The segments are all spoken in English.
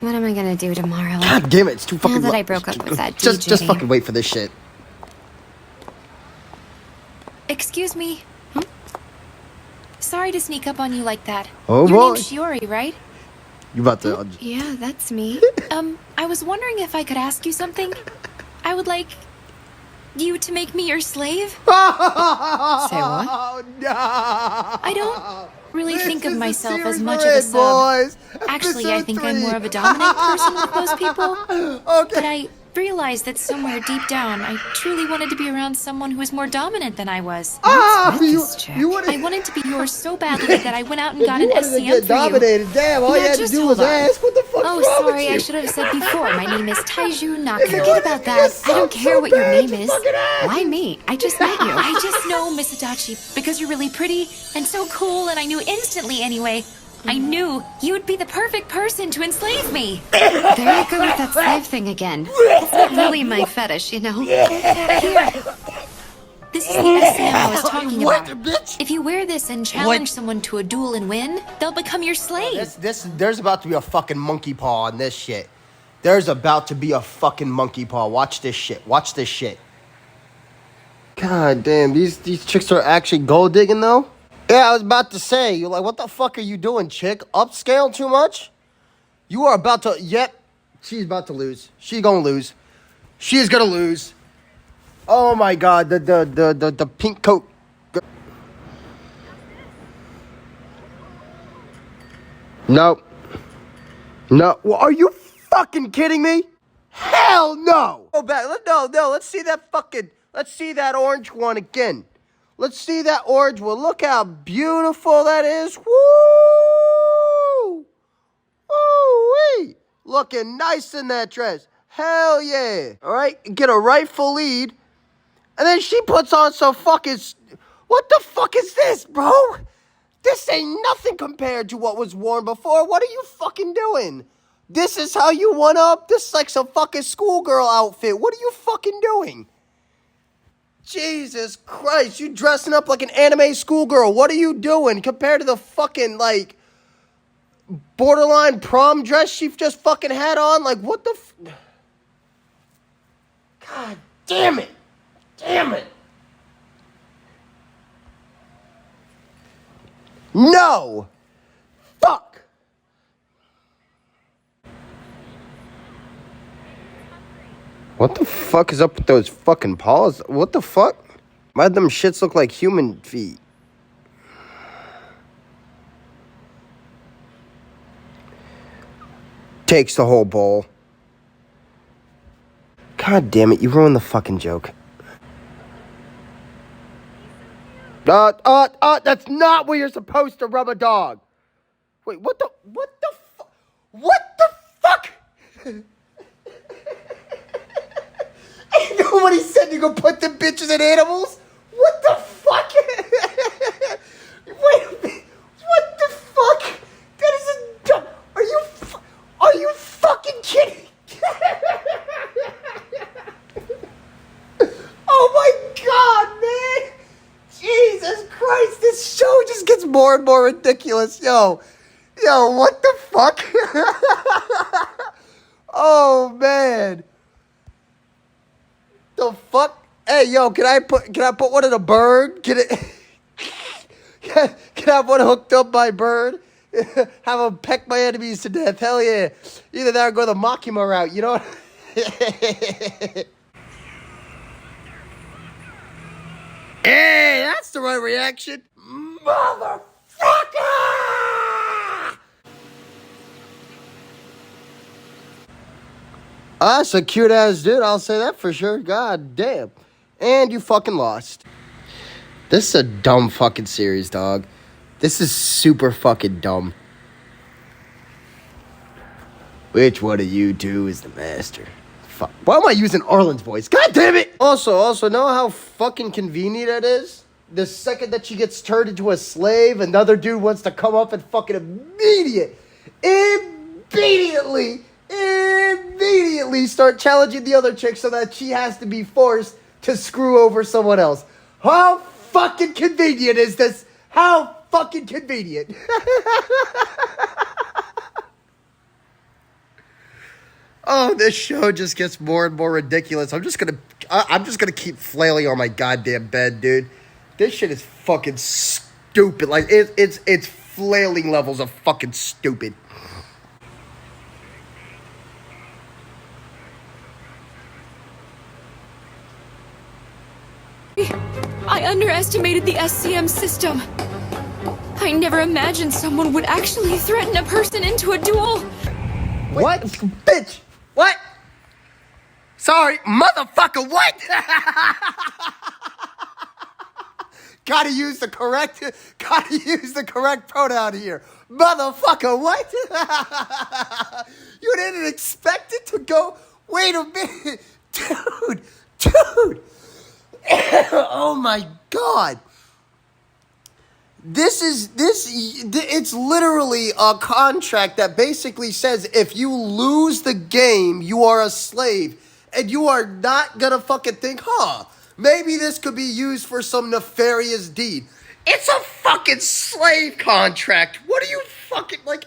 What am I gonna do tomorrow? God damn it, it's too fucking Now that I broke up with that just DJ. fucking wait for this shit. Excuse me. Sorry to sneak up on you like that. Oh, Your boy. name's Shiori, right? You about to... Yeah, that's me. I was wondering if I could ask you something. I would like you to make me your slave. Say what? Oh, no. I don't really think of myself as series much we're of a in, sub. boys. Actually, I Episode think 3. I'm more of a dominant person with most people. Okay. But I realized that somewhere deep down, I truly wanted to be around someone who was more dominant than I was. You wanted... I wanted to be yours so badly that I went out and got you an wanted to SCM get for you. dominated. Damn, all you had to Just do hold was on. ask. What the fuck's Oh, wrong sorry, with you? I should have said before. My name is Taiju Naka. If you Forget wanted about to that. get I don't so care what your bad, name you is. fucking ass. Why me? I just met you. I just know, Miss Adachi, because you're really pretty and so cool, and I knew instantly anyway. I knew you'd be the perfect person to enslave me. There you go with that slave thing again. It's not really my fetish, you know. Here. This is the SCM I was talking What, about. bitch? If you wear this and challenge someone to a duel and win, they'll become your slave. There's about to be a fucking monkey paw on this shit. There's about to be a fucking monkey paw. Watch this shit. Watch this shit. God damn, these chicks are actually gold digging though? Yeah, I was about to say, you're like, what the fuck are you doing, chick? Upscale too much? You are about to, yep, she's about to lose. She's gonna lose. She is gonna lose. Oh my god, the pink coat. No. No. Well, are you fucking kidding me? Hell no. Go back. No, let's see that orange one again. Let's see that orange one. Look how beautiful that is. Woo! Woo-wee. Looking nice in that dress. Hell yeah. All right, get a rightful lead. And then she puts on some fucking... What the fuck is this, bro? This ain't nothing compared to what was worn before. What are you fucking doing? This is how you one up? This is like some fucking schoolgirl outfit. What are you fucking doing? Jesus Christ, you dressing up like an anime schoolgirl. What are you doing compared to the fucking, like, borderline prom dress she just fucking had on? Like, what the God damn it. Damn it. No. Fuck. What the fuck is up with those fucking paws? What the fuck? Why them shits look like human feet? Takes the whole bowl. God damn it, you ruined the fucking joke. That's not where you're supposed to rub a dog. Wait, what the fuck? Ain't nobody said you could put them bitches in animals. What the fuck? Wait a minute. What the fuck? That is a dumb... Are you fucking kidding? Oh my god, man. Jesus Christ, this show just gets more and more ridiculous. Yo, what the fuck? Oh, man. The fuck? Hey, yo, can I put one in a bird? Can I have one hooked up by bird? Have them peck my enemies to death. Hell yeah. Either that or go the Makima route, you know? Hey, that's the right reaction. Motherfucker! That's a cute ass dude, I'll say that for sure. God damn. And you fucking lost. This is a dumb fucking series, dog. This is super fucking dumb. Which one of you two is the master? Fuck. Why am I using Arlen's voice? God damn it! Also, know how fucking convenient it is? The second that she gets turned into a slave, another dude wants to come up and fucking immediately start challenging the other chick so that she has to be forced to screw over someone else. How fucking convenient is this? How fucking convenient. Oh, this show just gets more and more ridiculous. I'm just gonna keep flailing on my goddamn bed, dude. This shit is fucking stupid. Like it's flailing levels of fucking stupid. I underestimated the SCM system. I never imagined someone would actually threaten a person into a duel. What? Bitch! What? Sorry, motherfucker, what? gotta use the correct pronoun here. Motherfucker, what? You didn't expect it to go, wait a minute. Dude. Oh my God. It's literally a contract that basically says if you lose the game, you are a slave. And you are not gonna fucking think, maybe this could be used for some nefarious deed. It's a fucking slave contract. What are you fucking, like...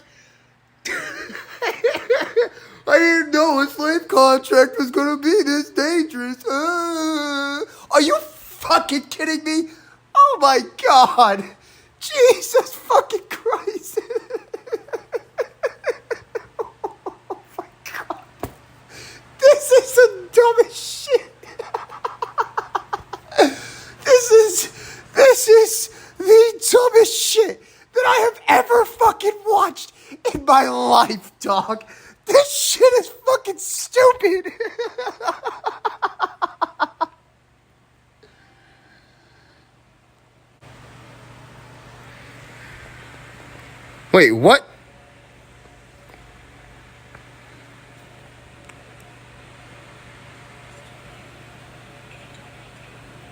I didn't know a slave contract was gonna be this dangerous. Are you fucking kidding me? Oh my God. Jesus fucking Christ. Oh my God. This is the dumbest shit. This is the dumbest shit that I have ever fucking watched in my life, dog. This shit is fucking stupid. Wait, what?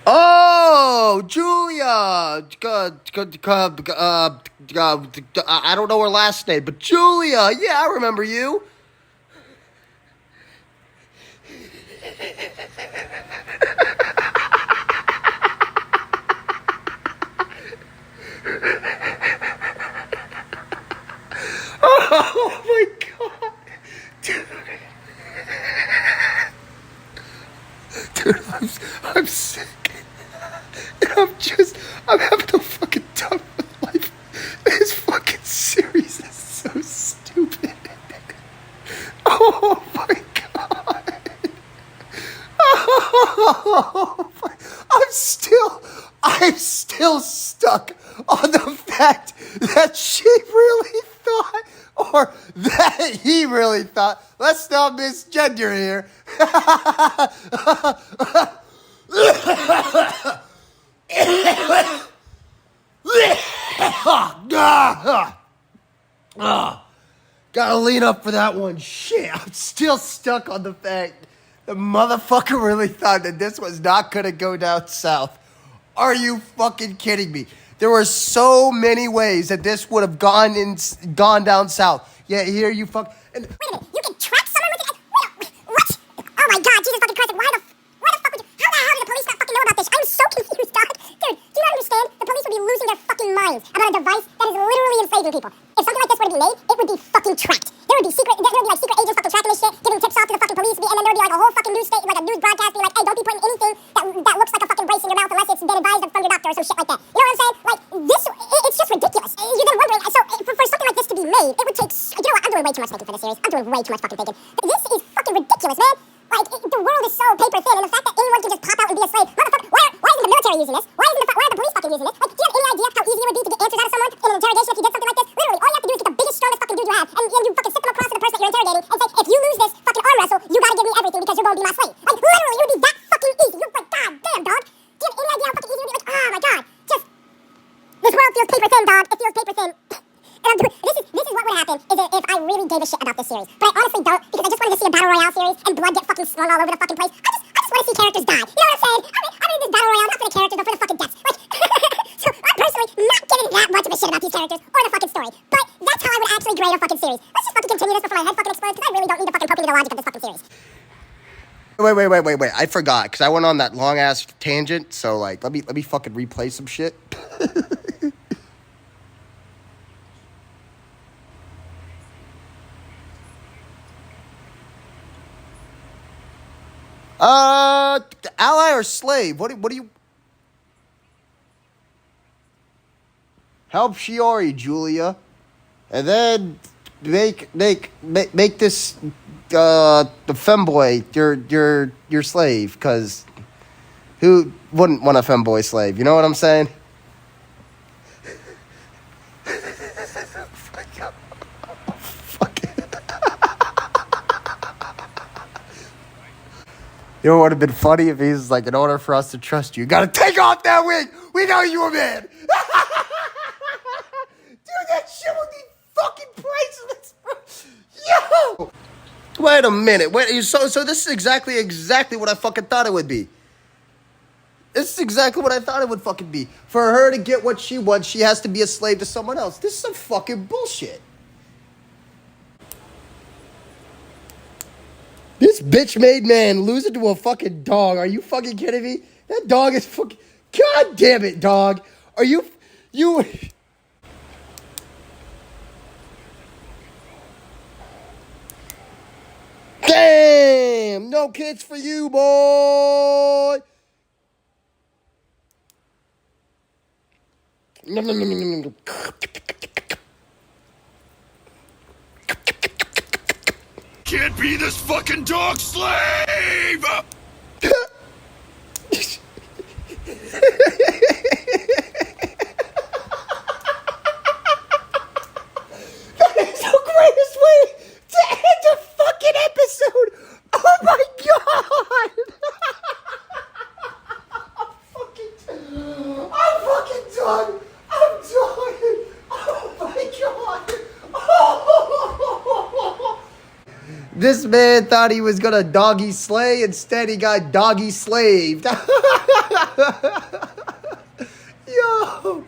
Oh, Julia. I don't know her last name, but Julia. Yeah, I remember you. Oh my God. Dude, I'm sick. And I'm having a fucking time of my life. This fucking series is so stupid. Oh my God. Oh my, I'm still stuck on the fact that she really thought, or that he really thought, let's not misgender here. Gotta lean up for that one. Shit, I'm still stuck on the fact the motherfucker really thought that this was not gonna go down south. Are you fucking kidding me? There were so many ways that this would have gone down south. Yeah, here you fuck. And wait a minute, you can track someone with it? What? Oh my God, Jesus fucking Christ! Why the fuck would you? How the hell did the police not fucking know about this? I'm so confused, dog. Dude, do you not understand? The police would be losing their fucking minds about a device that is literally enslaving people. If something like this were to be made, it would be fucking tracked. There would be secret agents fucking tracking this shit, giving tips off to the fucking police, and then there would be like a whole fucking news state, like a news broadcast, being like, hey, don't be putting anything that looks like a fucking brace in your mouth unless it's been advised from your doctor or some shit like that. You know what I'm saying? Like this, it's just ridiculous. You're then wondering, so for something like this to be made, it would take. You know what? I'm doing way too much thinking for this series. I'm doing way too much fucking thinking. This is fucking ridiculous, man. Like the world is so paper thin, and the fact that anyone can just pop out and be a slave, motherfucker. Why isn't the military using this? Why are the police fucking using this? Like, do you have any idea how easy it would be to get answers out of someone in an interrogation if you did something like this? Literally, all you have to do is get the biggest, strongest fucking dude you have, and you fucking stick them across to the person that you're interrogating, and say, if you lose this fucking arm wrestle, you gotta give me everything because you're gonna be my slave. Like, literally, it would be that fucking easy. You're like, God damn, dog. Do you have any idea how fucking easy it would be? Like, oh my God, just this world feels paper thin, dog. It feels paper thin. And this is what would happen is if I really gave a shit about this series. But I honestly don't, because I just wanted to see a battle royale series and blood get fucking slung all over the fucking place. I just want to see characters die. You know what I'm saying? I mean this battle royale not for the characters, but for the fucking deaths. Like, so I'm personally not giving that much of a shit about these characters or the fucking story. But that's how I would actually grade a fucking series. Let's just fucking continue this before my head fucking explodes, because I really don't need to fucking poke into the logic of this fucking series. Wait. I forgot, because I went on that long-ass tangent, so, like, let me fucking replay some shit. Ally or slave? What do you... Help Shiori, Julia. And then make this the femboy your slave, cause who wouldn't want a femboy slave? You know what I'm saying? You know what would have been funny if he's like, in order for us to trust you gotta take off that wig. We know you a man. Dude, that shit would be fucking priceless, bro. Yo! Wait a minute. So this is exactly what I fucking thought it would be. This is exactly what I thought it would fucking be. For her to get what she wants, she has to be a slave to someone else. This is some fucking bullshit. This bitch-made man losing to a fucking dog. Are you fucking kidding me? That dog is fucking... God damn it, dog. Are you... Damn! No kids for you, boy! Can't be this fucking dog slave! That is the greatest way to end a fucking episode! Oh my god! I'm fucking done! I'm done! Oh my god! This man thought he was gonna doggy slay, instead he got doggy slaved. Yo!